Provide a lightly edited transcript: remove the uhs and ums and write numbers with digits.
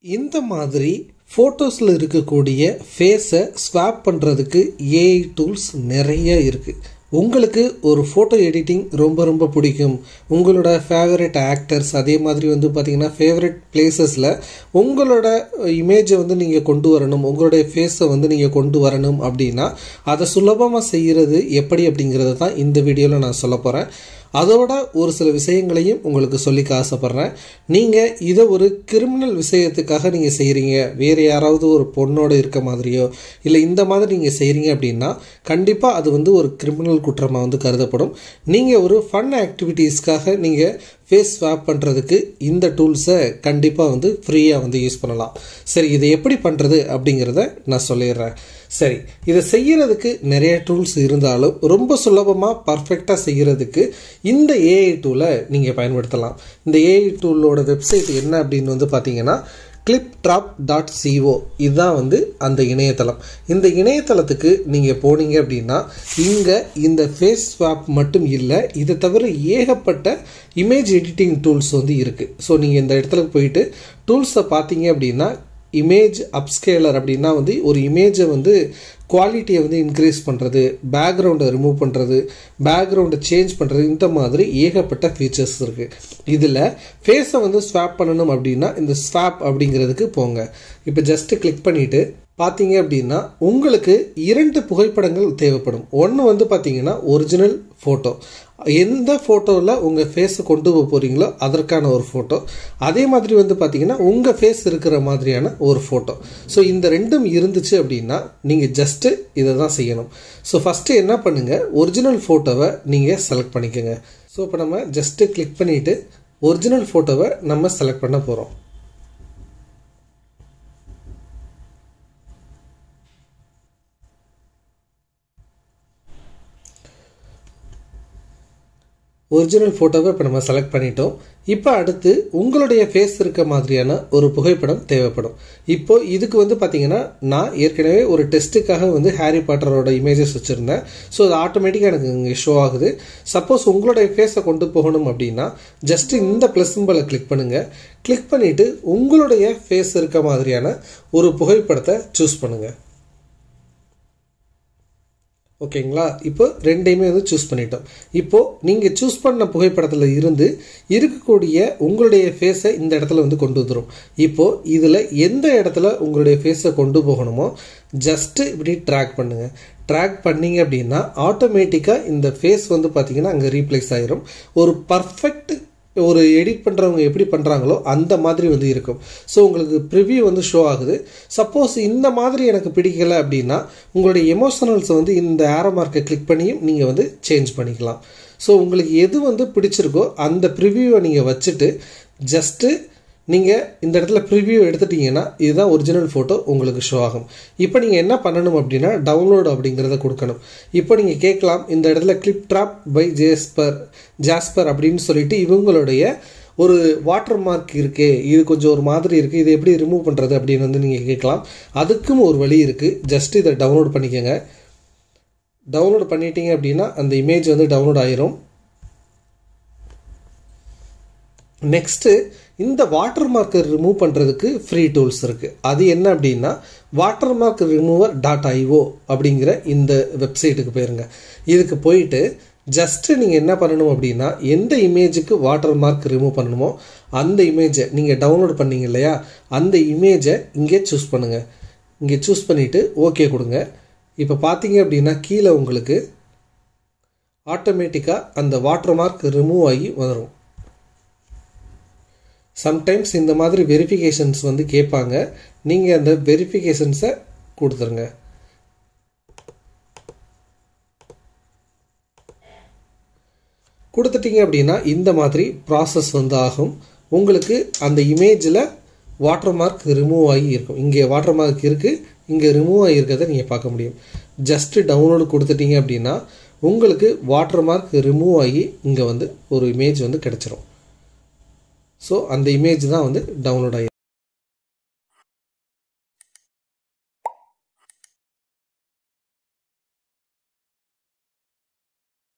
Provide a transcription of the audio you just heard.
இந்த மாதிரி ஃபோட்டோஸில் இருக்கக்கூடிய ஃபேஸை ஸ்வாப் பண்ணுறதுக்கு ஏஐ டூல்ஸ் நிறைய இருக்குது. உங்களுக்கு ஒரு ஃபோட்டோ எடிட்டிங் ரொம்ப பிடிக்கும், உங்களோட ஃபேவரட் ஆக்டர்ஸ், அதே மாதிரி பார்த்திங்கன்னா ஃபேவரட் பிளேசஸில் உங்களோட இமேஜை நீங்கள் கொண்டு வரணும், உங்களுடைய ஃபேஸை நீங்கள் கொண்டு வரணும் அப்படின்னா அதை சுலபமாக செய்கிறது எப்படி அப்படிங்கிறத தான் இந்த வீடியோவில் நான் சொல்ல போகிறேன். அதோட ஒரு சில விஷயங்களையும் உங்களுக்கு சொல்லிக்க ஆசைப்பட்றேன். நீங்கள் இதை ஒரு கிரிமினல் விஷயத்துக்காக நீங்கள் செய்கிறீங்க, வேறு யாராவது ஒரு பொண்ணோடு இருக்க மாதிரியோ இல்லை இந்த மாதிரி நீங்கள் செய்கிறீங்க அப்படின்னா கண்டிப்பாக அது ஒரு கிரிமினல் குற்றமாக கருதப்படும். நீங்கள் ஒரு ஃபன் ஆக்டிவிட்டீஸ்க்காக நீங்கள் ஃபேஸ் ஸ்வாப் பண்ணுறதுக்கு இந்த டூல்ஸை கண்டிப்பாக ஃப்ரீயாக யூஸ் பண்ணலாம். சரி, இதை எப்படி பண்ணுறது அப்படிங்கிறத நான் சொல்லிடுறேன். சரி, இதை செய்கிறதுக்கு நிறைய டூல்ஸ் இருந்தாலும் ரொம்ப சுலபமாக பர்ஃபெக்டாக செய்கிறதுக்கு இந்த ஏஐ டூலை நீங்கள் பயன்படுத்தலாம். இந்த ஏஐ டூலோட வெப்சைட் என்ன அப்படின்னு பார்த்தீங்கன்னா cliptrap.co. இதுதான் அந்த இணையதளம். இந்த இணையதளத்துக்கு நீங்கள் போனீங்க அப்படின்னா இங்கே இந்த ஃபேஸ் ஸ்வாப் மட்டும் இல்லை, இதை தவிர ஏகப்பட்ட இமேஜ் எடிட்டிங் டூல்ஸ் இருக்குது. ஸோ நீங்கள் இந்த இடத்துல போயிட்டு டூல்ஸை பார்த்தீங்க அப்படின்னா இமேஜ் அப்ஸ்கேலர் அப்படின்னா ஒரு இமேஜை குவாலிட்டியை இன்க்ரீஸ் பண்ணுறது, பேக்ரவுண்டை ரிமூவ் பண்ணுறது, பேக்ரவுண்டை சேஞ்ச் பண்ணுறது, இந்த மாதிரி ஏகப்பட்ட ஃபீச்சர்ஸ் இருக்குது. இதில் ஃபேஸை ஸ்வாப் பண்ணணும் அப்படின்னா இந்த ஸ்வாப் அப்படிங்கிறதுக்கு போங்க. இப்போ ஜஸ்ட்டு கிளிக் பண்ணிவிட்டு பார்த்தீங்க அப்படின்னா உங்களுக்கு 2 புகைப்படங்கள் தேவைப்படும். ஒன்று பார்த்தீங்கன்னா ஒரிஜினல் ஃபோட்டோ, எந்த ஃபோட்டோவில் உங்கள் ஃபேஸை கொண்டு போக போகிறீங்களோ அதற்கான ஒரு ஃபோட்டோ, அதே மாதிரி பார்த்தீங்கன்னா உங்கள் ஃபேஸ் இருக்கிற மாதிரியான ஒரு ஃபோட்டோ. ஸோ இந்த ரெண்டும் இருந்துச்சு அப்படின்னா நீங்கள் ஜஸ்ட்டு இதை தான் செய்யணும். ஸோ ஃபஸ்ட்டு என்ன பண்ணுங்கள், ஒரிஜினல் ஃபோட்டோவை நீங்கள் செலக்ட் பண்ணிக்கோங்க. ஸோ இப்போ நம்ம ஜஸ்ட்டு கிளிக் பண்ணிவிட்டு ஒரிஜினல் ஃபோட்டோவை நம்ம செலக்ட் பண்ண போகிறோம். ஒரிஜினல் ஃபோட்டோவை இப்போ நம்ம செலக்ட் பண்ணிட்டோம். இப்போ அடுத்து உங்களுடைய ஃபேஸ் இருக்க மாதிரியான ஒரு புகைப்படம் தேவைப்படும். இப்போது இதுக்கு பார்த்தீங்கன்னா நான் ஏற்கனவே ஒரு டெஸ்ட்டுக்காக ஹாரி பாட்டரோட இமேஜஸ் வச்சுருந்தேன். ஸோ அது ஆட்டோமேட்டிக்காக எனக்கு இங்கே ஷோ ஆகுது. சப்போஸ் உங்களுடைய ஃபேஸை கொண்டு போகணும் அப்படின்னா ஜஸ்ட்டு இந்த ப்ளஸ் சிம்பலை கிளிக் பண்ணுங்கள். கிளிக் பண்ணிவிட்டு உங்களுடைய ஃபேஸ் இருக்க மாதிரியான ஒரு புகைப்படத்தை சூஸ் பண்ணுங்கள். ஓகேங்களா? இப்போ ரெண்டையுமே சூஸ் பண்ணிட்டோம். இப்போது நீங்கள் சூஸ் பண்ண புகைப்படத்தில் இருந்து இருக்கக்கூடிய உங்களுடைய ஃபேஸை இந்த இடத்துல கொண்டு வந்துடும். இப்போது இதில் எந்த இடத்துல உங்களுடைய ஃபேஸை கொண்டு போகணுமோ ஜஸ்ட்டு இப்படி ட்ராக் பண்ணுங்கள். ட்ராக் பண்ணிங்க அப்படின்னா ஆட்டோமேட்டிக்காக இந்த ஃபேஸ் பார்த்தீங்கன்னா அங்கே ரீப்ளேஸ் ஆகிரும். ஒரு பர்ஃபெக்ட் ஒரு எடிட் பண்ணுறவங்க எப்படி பண்ணுறாங்களோ அந்த மாதிரி இருக்கும். ஸோ உங்களுக்கு ப்ரிவ்யூ ஷோ ஆகுது. சப்போஸ் இந்த மாதிரி எனக்கு பிடிக்கலை அப்படின்னா உங்களுடைய எமோஷனல்ஸை இந்த ஆரோ மார்க்கை கிளிக் பண்ணியும் நீங்கள் சேஞ்ச் பண்ணிக்கலாம். ஸோ உங்களுக்கு எது பிடிச்சிருக்கோ அந்த ப்ரிவ்யூவை நீங்கள் வச்சுட்டு ஜஸ்ட்டு நீங்கள் இந்த இடத்துல ப்ரிவ்யூ எடுத்துட்டிங்கன்னா இதுதான் ஒரிஜினல் ஃபோட்டோ உங்களுக்கு ஷோ ஆகும். இப்போ நீங்கள் என்ன பண்ணணும் அப்படின்னா டவுன்லோட் அப்படிங்கிறத கொடுக்கணும். இப்போ நீங்கள் கேட்கலாம், இந்த இடத்துல கிளிப்ட்ராப் பை ஜாஸ்பர் அப்படின்னு சொல்லிட்டு இவங்களுடைய ஒரு வாட்டர் மார்க் இருக்கே, இது கொஞ்சம் ஒரு மாதிரி இருக்குது, இது எப்படி ரிமூவ் பண்ணுறது அப்படின்னு நீங்கள் கேட்கலாம். அதுக்கும் ஒரு வழி இருக்குது. ஜஸ்ட் இதை டவுன்லோட் பண்ணிக்கோங்க. டவுன்லோட் பண்ணிட்டீங்க அப்படின்னா அந்த இமேஜ் டவுன்லோட் ஆயிரும். நெக்ஸ்ட்டு இந்த வாட்டர் மார்க்கை ரிமூவ் பண்ணுறதுக்கு ஃப்ரீ டூல்ஸ் இருக்குது. அது என்ன அப்படின்னா வாட்டர் மார்க் ரிமூவர் .io அப்படிங்கிற இந்த வெப்சைட்டுக்கு போயிருங்க. இதுக்கு போயிட்டு ஜஸ்ட்டு நீங்கள் என்ன பண்ணணும் அப்படின்னா எந்த இமேஜுக்கு வாட்டர் மார்க் ரிமூவ் பண்ணணுமோ அந்த இமேஜை நீங்கள் டவுன்லோட் பண்ணீங்க இல்லையா, அந்த இமேஜை இங்கே சூஸ் பண்ணுங்கள். இங்கே சூஸ் பண்ணிவிட்டு ஓகே கொடுங்க. இப்போ பார்த்தீங்க அப்படின்னா கீழே உங்களுக்கு ஆட்டோமேட்டிக்காக அந்த வாட்டர் மார்க் ரிமூவ் ஆகி வரும். சம்டைம்ஸ் இந்த மாதிரி வெரிஃபிகேஷன்ஸ் கேட்பாங்க. நீங்கள் அந்த வெரிஃபிகேஷன்ஸை கொடுத்துருங்க. கொடுத்துட்டீங்க அப்படின்னா இந்த மாதிரி ப்ராசஸ் ஆகும். உங்களுக்கு அந்த இமேஜில் வாட்டர் மார்க் ரிமூவ் ஆகி இருக்கும். இங்கே வாட்டர் மார்க் இருக்குது, இங்கே ரிமூவ் ஆகியிருக்கிறத நீங்கள் பார்க்க முடியும். ஜஸ்ட்டு டவுன்லோடு கொடுத்துட்டீங்க அப்படின்னா உங்களுக்கு வாட்டர் மார்க் ரிமூவ் ஆகி இங்கே ஒரு இமேஜ் கிடச்சிரும். ஸோ அந்த இமேஜ் தான் டவுன்லோட் ஆகிருக்கு.